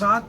7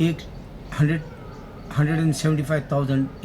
175,000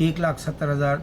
1,70,000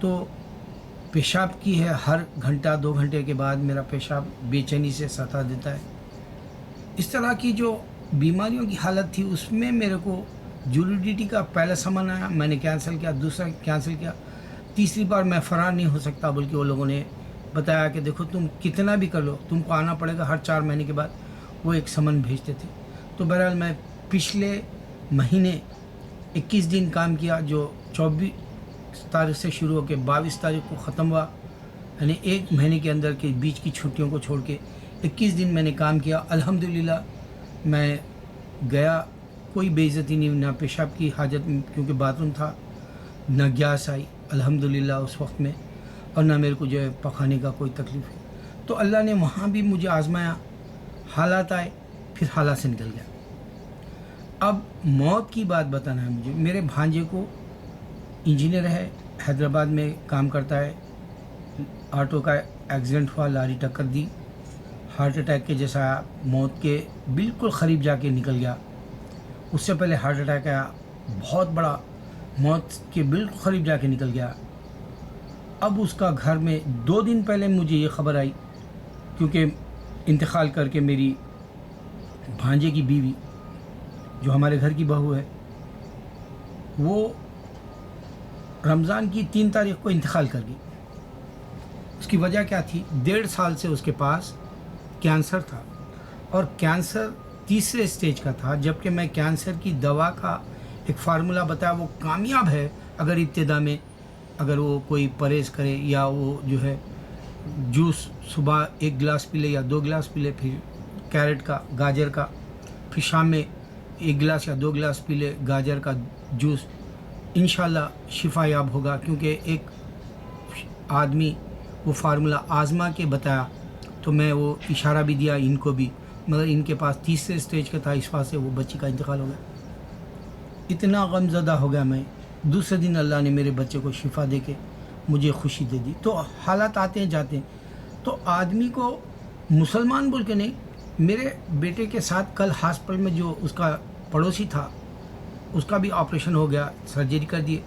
تو پیشاب کی ہے، ہر گھنٹہ 2 گھنٹے کے بعد میرا پیشاب بے چینی سے ستا دیتا ہے۔ اس طرح کی جو بیماریوں کی حالت تھی اس میں میرے کو جولیڈیٹی کا پہلا سمن آیا، میں نے کینسل کیا، دوسرا کینسل کیا، تیسری بار میں فرار نہیں ہو سکتا، بلکہ وہ لوگوں نے بتایا کہ دیکھو تم کتنا بھی کر لو تم کو آنا پڑے گا، ہر 4 مہینے کے بعد وہ ایک سمن بھیجتے تھے۔ تو بہرحال میں پچھلے مہینے 21 دن کام کیا، جو 24 تاریخ سے شروع ہو کے 22 تاریخ کو ختم ہوا، یعنی 1 مہینے کے اندر کے بیچ کی چھٹیوں کو چھوڑ کے 21 دن میں نے کام کیا۔ الحمدللہ میں گیا، کوئی بے عزتی نہیں، نہ پیشاب کی حاجت کیونکہ باتھ روم تھا، نہ گیس آئی الحمدللہ اس وقت میں، اور نہ میرے کو جو ہے پکانے کا کوئی تکلیف ہے۔ تو اللہ نے وہاں بھی مجھے آزمایا، حالات آئے، پھر حالات سے نکل گیا۔ اب موت کی بات بتانا ہے مجھے، میرے بھانجے کو انجینئر ہے، حیدرآباد میں کام کرتا ہے، آٹو کا ایکسیڈنٹ ہوا، لاری ٹکر دی، ہارٹ اٹیک کے جیسا موت کے بالکل قریب جا کے نکل گیا۔ اس سے پہلے ہارٹ اٹیک آیا، بہت بڑا، موت کے بالکل قریب جا کے نکل گیا۔ اب اس کا گھر میں 2 دن پہلے مجھے یہ خبر آئی، کیونکہ انتقال کر کے میری بھانجے کی بیوی جو ہمارے گھر کی بہو ہے، وہ رمضان کی 3 تاریخ کو انتقال کر گئی۔ اس کی وجہ کیا تھی؟ 1.5 سال سے اس کے پاس کینسر تھا، اور کینسر تیسرے اسٹیج کا تھا، جبکہ میں کینسر کی دوا کا ایک فارمولا بتایا، وہ کامیاب ہے اگر ابتدا میں اگر وہ کوئی پرہیز کرے، یا وہ جو ہے جوس صبح 1 گلاس پی لے یا 2 گلاس پی لے، پھر کیرٹ کا، گاجر کا، پھر شام میں 1 گلاس یا 2 گلاس پی لے گاجر کا جوس، انشاءاللہ شفا یاب ہوگا۔ کیونکہ ایک آدمی وہ فارمولا آزما کے بتایا، تو میں وہ اشارہ بھی دیا ان کو بھی، مگر ان کے پاس تیسرے اسٹیج کا تھا، اس وجہ سے وہ بچی کا انتقال ہو گیا۔ اتنا غم زدہ ہو گیا میں۔ دوسرے دن اللہ نے میرے بچے کو شفا دے کے مجھے خوشی دے دی۔ تو حالات آتے ہیں جاتے ہیں، تو آدمی کو مسلمان بول کے نہیں، میرے بیٹے کے ساتھ کل ہاسپٹل میں جو اس کا پڑوسی تھا، اس کا بھی آپریشن ہو گیا، سرجری کر دیے،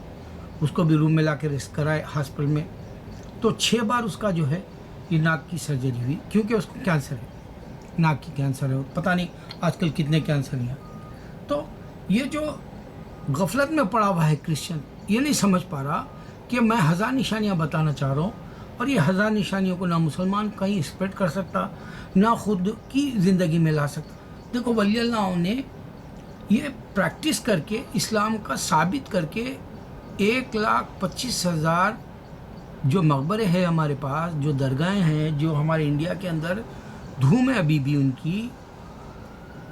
اس کو بھی روم میں لا کے ریسٹ کرائے ہاسپٹل میں۔ تو 6 بار اس کا جو ہے یہ ناک کی سرجری ہوئی، کیونکہ اس کو کینسر ہے، ناک کی کینسر ہے، پتہ نہیں آج کل کتنے کینسر ہیں۔ تو یہ جو غفلت میں پڑا ہوا ہے کرسچن، یہ نہیں سمجھ پا رہا کہ میں 1000 نشانیاں بتانا چاہ رہا ہوں، اور یہ 1000 نشانیوں کو نہ مسلمان کہیں اسپریڈ کر سکتا، نہ خود کی زندگی میں لا سکتا۔ دیکھو ولی اللہ نے یہ پریکٹس کر کے، اسلام کا ثابت کر کے، 1,25,000 جو مقبرے ہیں ہمارے پاس، جو درگاہیں ہیں، جو ہمارے انڈیا کے اندر دھوم ہے ابھی بھی ان کی،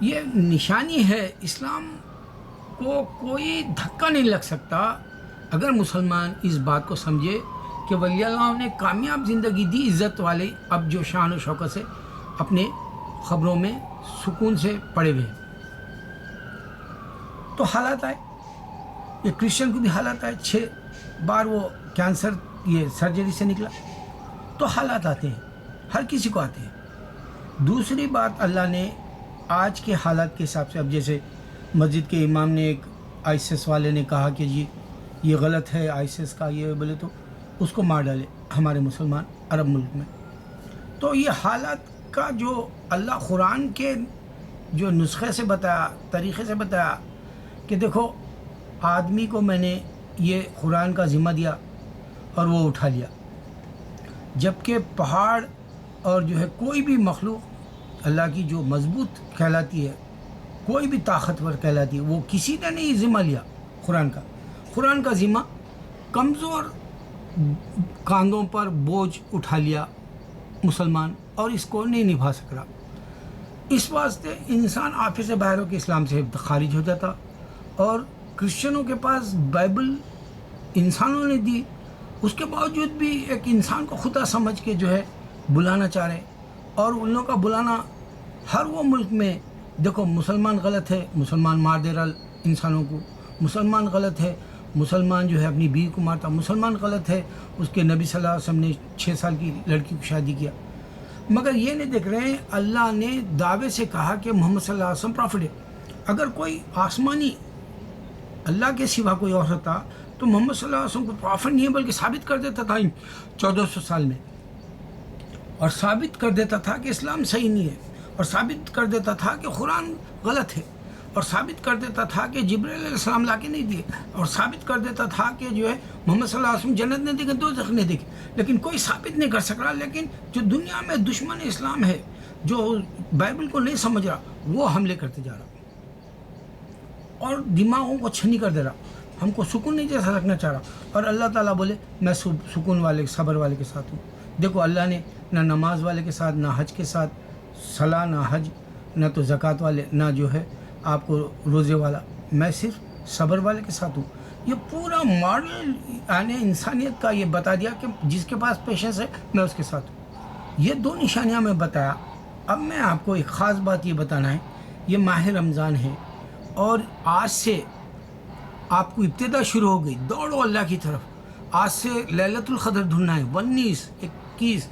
یہ نشانی ہے۔ اسلام کو کوئی دھکا نہیں لگ سکتا اگر مسلمان اس بات کو سمجھے کہ ولی اللہ نے کامیاب زندگی دی، عزت والے، اب جو شان و شوکت سے اپنے خبروں میں سکون سے پڑے ہوئے ہیں۔ تو حالات آئے، یہ کرسچن کو بھی حالات آئے، 6 بار وہ کینسر یہ سرجری سے نکلا۔ تو حالات آتے ہیں، ہر کسی کو آتے ہیں۔ دوسری بات، اللہ نے آج کے حالات کے حساب سے، اب جیسے مسجد کے امام نے ایک آئیسس والے نے کہا کہ جی یہ غلط ہے آئیسس کا، یہ بولے تو اس کو مار ڈالے ہمارے مسلمان عرب ملک میں۔ تو یہ حالات کا جو اللہ قرآن کے جو نسخے سے بتایا، طریقے سے بتایا کہ دیکھو آدمی کو میں نے یہ قرآن کا ذمہ دیا اور وہ اٹھا لیا، جبکہ پہاڑ اور جو ہے کوئی بھی مخلوق اللہ کی جو مضبوط کہلاتی ہے، کوئی بھی طاقتور کہلاتی ہے، وہ کسی نے نہیں ذمہ لیا قرآن کا ذمہ کمزور کاندھوں پر بوجھ اٹھا لیا مسلمان، اور اس کو نہیں نبھا سک رہا۔ اس واسطے انسان آفے سے باہر ہو کے اسلام سے خارج ہو جاتا، اور کرسچنوں کے پاس بائبل انسانوں نے دی، اس کے باوجود بھی ایک انسان کو خدا سمجھ کے جو ہے بلانا چاہ رہے، اور ان لوگوں کا بلانا ہر وہ ملک میں، دیکھو مسلمان غلط ہے، مسلمان مار دے رہا انسانوں کو، مسلمان غلط ہے، مسلمان جو ہے اپنی بیوی کو مارتا، مسلمان غلط ہے، اس کے نبی صلی اللہ علیہ وسلم نے 6 سال کی لڑکی کو شادی کیا، مگر یہ نہیں دیکھ رہے ہیں اللہ نے دعوے سے کہا کہ محمد صلی اللہ علیہ وسلم پرافٹ ہے۔ اگر کوئی آسمانی اللہ کے سوا کوئی اور ہوتا تو محمد صلی اللہ علیہ وسلم کو پروفٹ نہیں ہے بلکہ ثابت کر دیتا تھا 1400 سال میں، اور ثابت کر دیتا تھا کہ اسلام صحیح نہیں ہے، اور ثابت کر دیتا تھا کہ قرآن غلط ہے، اور ثابت کر دیتا تھا کہ جبرائیل علیہ السلام لا کے نہیں دیے، اور ثابت کر دیتا تھا کہ جو ہے محمد صلی اللہ علیہ وسلم جنت نہیں دیکھے دوزخ نہیں دیکھے، لیکن کوئی ثابت نہیں کر سک رہا۔ لیکن جو دنیا میں دشمن اسلام ہے، جو بائبل کو نہیں سمجھ رہا، وہ حملے کرتے جا رہا اور دماغوں کو چھنی کر دے رہا، ہم کو سکون نہیں جیسا رکھنا چاہ رہا، اور اللہ تعالیٰ بولے میں سکون والے صبر والے کے ساتھ ہوں۔ دیکھو اللہ نے نہ نماز والے کے ساتھ، نہ حج کے ساتھ صلاح، نہ حج، نہ تو زکوٰۃ والے، نہ جو ہے آپ کو روزے والا، میں صرف صبر والے کے ساتھ ہوں۔ یہ پورا ماڈل یعنی انسانیت کا یہ بتا دیا کہ جس کے پاس پیشنس ہے میں اس کے ساتھ ہوں۔ یہ دو نشانیاں میں بتایا۔ اب میں آپ کو ایک خاص بات یہ بتانا ہے، یہ ماہ رمضان ہے اور آج سے آپ کو ابتدا شروع ہو گئی، دوڑو اللہ کی طرف۔ آج سے لیلۃ القدر ڈھونڈنا ہے، 19، 21،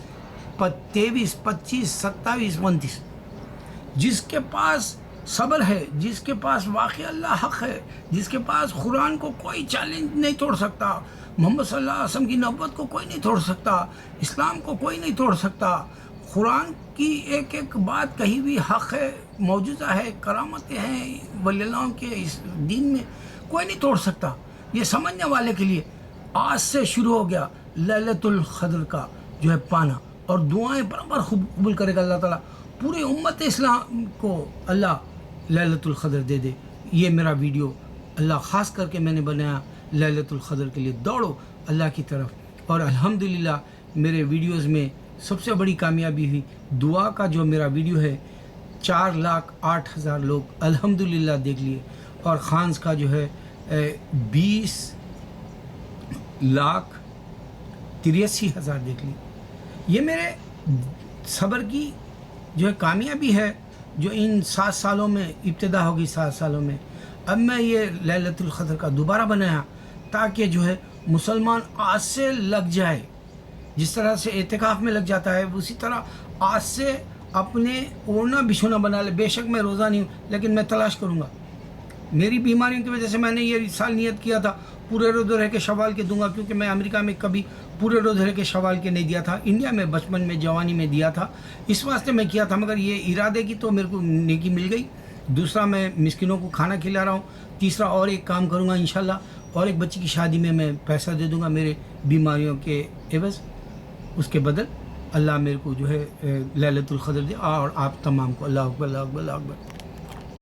23، 25، 27، 29۔ جس کے پاس صبر ہے، جس کے پاس واقعی اللہ حق ہے، جس کے پاس قرآن کو کوئی چیلنج نہیں توڑ سکتا، محمد صلی اللہ علیہ وسلم کی نبوت کو کوئی نہیں توڑ سکتا، اسلام کو کوئی نہیں توڑ سکتا، قرآن کی ایک ایک بات کہیں بھی حق ہے، معجزہ ہے، کرامتیں ہیں ولی اللہ کے اس دین میں، کوئی نہیں توڑ سکتا۔ یہ سمجھنے والے کے لیے آج سے شروع ہو گیا لیلۃ القدر کا جو ہے پانا، اور دعائیں برابر قبول کرے گا اللہ تعالیٰ، پورے امت اسلام کو اللہ لیلۃ القدر دے دے۔ یہ میرا ویڈیو اللہ خاص کر کے میں نے بنایا لیلۃ القدر کے لیے، دوڑو اللہ کی طرف۔ اور الحمدللہ میرے ویڈیوز میں سب سے بڑی کامیابی ہوئی، دعا کا جو میرا ویڈیو ہے 4,08,000 لوگ الحمدللہ دیکھ لیے، اور خانز کا جو ہے 20,83,000 دیکھ لی۔ یہ میرے صبر کی جو ہے کامیابی ہے، جو ان 7 سالوں میں ابتدا ہوگی، 7 سالوں میں اب میں یہ لیلۃ القدر کا دوبارہ بنایا تاکہ جو ہے مسلمان آج سے لگ جائے، جس طرح سے اعتکاف میں لگ جاتا ہے اسی طرح آج سے اپنے اوڑھنا بچھونا بنا لے۔ بے شک میں روزہ نہیں ہوں لیکن میں تلاش کروں گا، میری بیماریوں کی وجہ سے میں نے یہ سال نیت کیا تھا پورے روزے رہ کے شوال کے دوں گا، کیونکہ میں امریکہ میں کبھی پورے روزے رہ کے شوال کے نہیں دیا تھا، انڈیا میں بچپن میں جوانی میں دیا تھا، اس واسطے میں کیا تھا، مگر یہ ارادے کی تو میرے کو نیکی مل گئی۔ دوسرا میں مسکینوں کو کھانا کھلا رہا ہوں، تیسرا اور ایک کام کروں گا انشاءاللہ، اور ایک بچی کی شادی میں پیسہ دے دوں گا میرے بیماریوں کے عوض، اس کے بدل اللہ میرے کو جو ہے لیلۃ القدر دے، اور آپ تمام کو اللہ اکبر، اللہ اکبر، اللہ اکبر۔